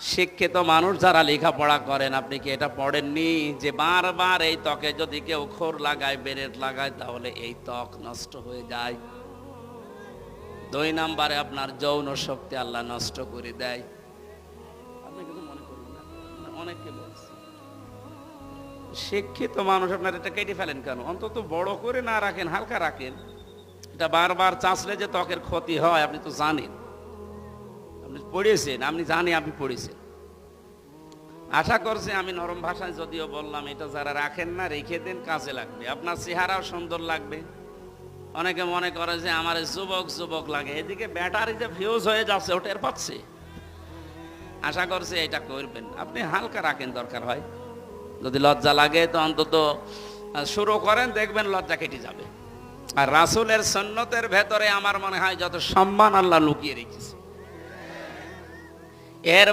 শিক্ষিত মানুষ যারা লেখাপড়া করেন, আপনি কি এটা পড়েননি যে বারবার এই ত্বকে যদি কেউ খোর লাগায়, বেরেট লাগায়, তাহলে এই ত্বক নষ্ট হয়ে যায়। 2 নম্বরে আপনার যৌন শক্তি আল্লাহ নষ্ট করে দেয়। আপনি কিছু মনে করবেন না, অনেককে বলছি। শিক্ষিত মানুষ আপনার এটা কেটে ফেলেন কেন? অন্তত বড় করে না রাখেন, হালকা রাখেন। এটা বারবার চাঁচলে যে ত্বকের ক্ষতি হয় আপনি তো জানেন, আপনি পড়েছেন, আমি জানি আপনি পড়েছেন। আশা করছি আমি নরম ভাষায় যদিও বললাম, এটা যারা রাখেন না রেখে দেন, কাজে লাগবে, আপনার চেহারাও সুন্দর লাগবে। অনেকে মনে করে যে আমার যুবক যুবক লাগে, এদিকে ব্যাটারি যে ফিউজ হয়ে যাচ্ছে ওটা টের পাচ্ছে। আশা করছি এটা করবেন, আপনি হালকা রাখেন, দরকার হয় যদি লজ্জা লাগে তো অন্তত শুরু করেন, দেখবেন লজ্জা কেটে যাবে। আর রাসূলের সুন্নতের ভেতরে আমার মনে হয় যত সম্মান আল্লাহ লুকিয়ে রেখেছে, এর